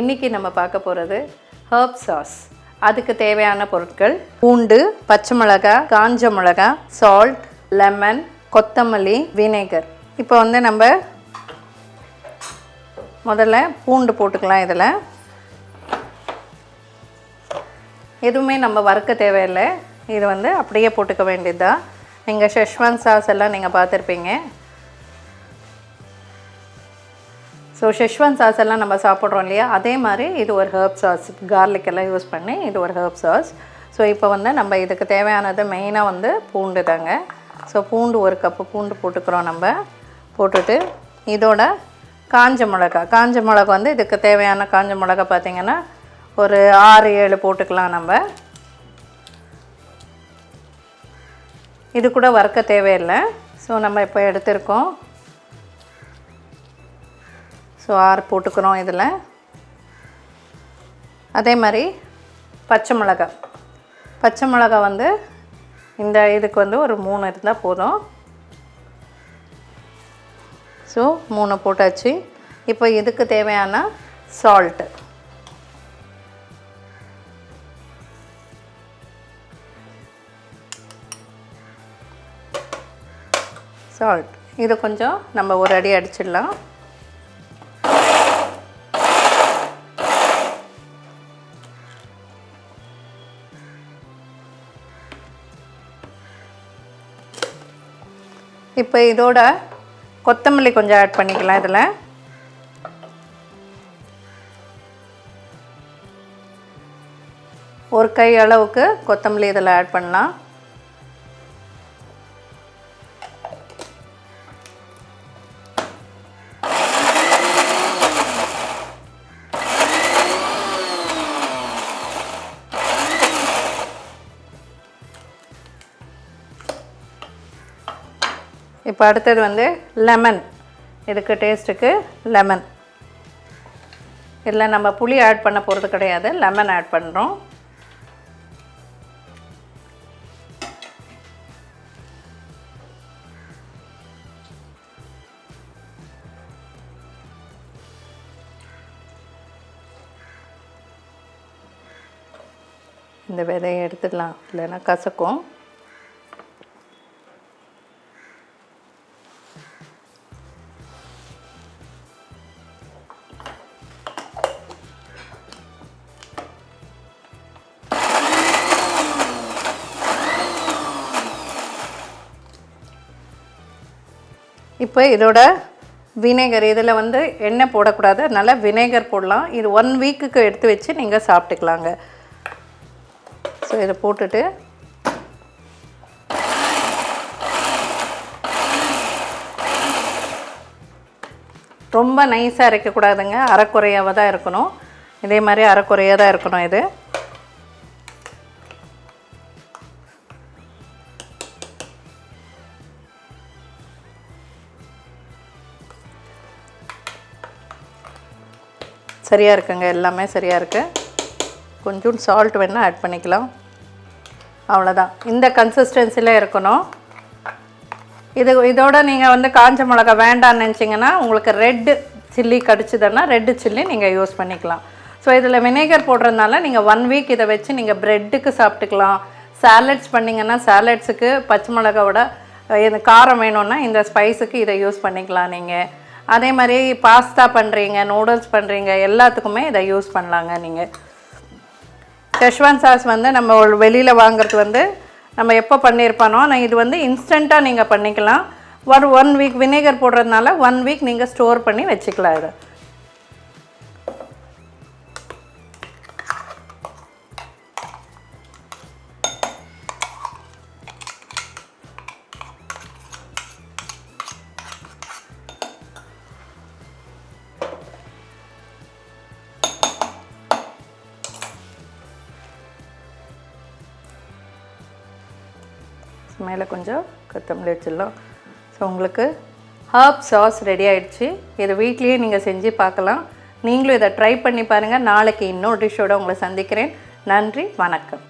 இன்றைக்கி நம்ம பார்க்க போகிறது ஹர்ப் சாஸ். அதுக்கு தேவையான பொருட்கள் பூண்டு, பச்சை மிளகாய், காஞ்ச மிளகாய், சால்ட், லெமன், கொத்தமல்லி, வினேகர். இப்போ வந்து நம்ம முதல்ல பூண்டு போட்டுக்கலாம். இதில் எதுவுமே நம்ம வறுக்க தேவையில்லை. இது வந்து அப்படியே போட்டுக்க வேண்டியதுதான். நீங்கள் ஷெஷ்வான் சாஸ் எல்லாம் நீங்கள் பார்த்துருப்பீங்க. ஸோ ஷெஷ்வான் சாஸ் எல்லாம் நம்ம சாப்பிட்றோம் இல்லையா, அதே மாதிரி இது ஒரு ஹர்ப் சாஸ். கார்லிக் எல்லாம் யூஸ் பண்ணி இது ஒரு ஹர்ப் சாஸ். ஸோ இப்போ வந்து நம்ம இதுக்கு தேவையானது மெயினாக வந்து பூண்டு தாங்க. ஸோ பூண்டு 1 கப்பு பூண்டு போட்டுக்கிறோம். நம்ம போட்டுட்டு இதோட காஞ்ச மிளகா வந்து இதுக்கு தேவையான காஞ்ச மிளகா பார்த்திங்கன்னா ஒரு 6-7 போட்டுக்கலாம். நம்ம இது கூட வறுக்க தேவையில்லை. ஸோ நம்ம இப்போ எடுத்துருக்கோம். ஸோ 6 போட்டுக்கிறோம். இதில் அதே மாதிரி பச்சை மிளகா வந்து இந்த இதுக்கு வந்து ஒரு 3 இருந்தால் போதும். ஸோ 3 போட்டாச்சு. இப்போ இதுக்கு தேவையான சால்ட்டு, இது கொஞ்சம் நம்ம ஒரு அடி அடிச்சிடலாம். இப்போ இதோட கொத்தமல்லி கொஞ்சம் ஆட் பண்ணிக்கலாம். இதில் ஒரு கை அளவுக்கு கொத்தமல்லி இதில் ஆட் பண்ணலாம். இப்போ அடுத்தது வந்து லெமன். இதுக்கு டேஸ்ட்டுக்கு லெமன். இதில் நம்ம புளி ஆட் பண்ண போகிறது கிடையாது, லெமன் ஆட் பண்ணுறோம். இந்த விதையை எடுத்துடலாம், இல்லைன்னா கசக்கும். இப்போ இதோட வினேகர், இதில் வந்து எண்ணெய் போடக்கூடாது, அதனால் வினேகர் போடலாம். இது 1 வீக்குக்கு எடுத்து வச்சு நீங்கள் சாப்பிட்டுக்கலாங்க. ஸோ இதை போட்டுட்டு ரொம்ப நைஸாக அரைக்கக்கூடாதுங்க, அரைக்குறையாக தான் இருக்கணும். இதே மாதிரி அரைக்குறையாக தான் இருக்கணும். இது சரியாக இருக்குங்க, எல்லாமே சரியாக இருக்குது. கொஞ்சம் சால்ட் வேணால் ஆட் பண்ணிக்கலாம். அவ்வளோதான், இந்த கன்சிஸ்டன்சியில் இருக்கணும். இதோட நீங்கள் வந்து காஞ்ச மிளகா வேண்டான்னு நினச்சிங்கன்னா உங்களுக்கு ரெட்டு சில்லி கிடச்சிதுன்னா ரெட்டு சில்லி நீங்கள் யூஸ் பண்ணிக்கலாம். ஸோ இதில் வினேகர் போடுறதுனால நீங்கள் 1 வீக் இதை வச்சு நீங்கள் ப்ரெட்டுக்கு சாப்பிட்டுக்கலாம். சாலட்ஸ் பண்ணிங்கன்னா சாலட்ஸுக்கு பச்சை மிளகாவோட இது காரம் வேணும்னா இந்த ஸ்பைஸுக்கு இதை யூஸ் பண்ணிக்கலாம். நீங்கள் அதே மாதிரி பாஸ்தா பண்ணுறீங்க, நூடுல்ஸ் பண்ணுறீங்க, எல்லாத்துக்குமே இதை யூஸ் பண்ணலாங்க. நீங்கள் ஷெஷ்வான் சாஸ் வந்து நம்ம வெளியில் வாங்குறது வந்து நம்ம எப்போ பண்ணியிருப்பானோ, ஆனால் இது வந்து இன்ஸ்டண்ட்டாக நீங்கள் பண்ணிக்கலாம். 1 வீக் வினேகர் போடுறதுனால 1 வீக் நீங்கள் ஸ்டோர் பண்ணி வச்சுக்கலாம். இதை மேலே கொஞ்சம் கொத்தமல்லி வச்சிடலாம். ஸோ உங்களுக்கு ஹர்ப் சாஸ் ரெடி ஆகிடுச்சு. இதை வீட்லேயே நீங்கள் செஞ்சு பார்க்கலாம். நீங்களும் இதை ட்ரை பண்ணி பாருங்கள். நாளைக்கு இன்னொரு டிஷ்ஷோடு உங்களை சந்திக்கிறேன். நன்றி, வணக்கம்.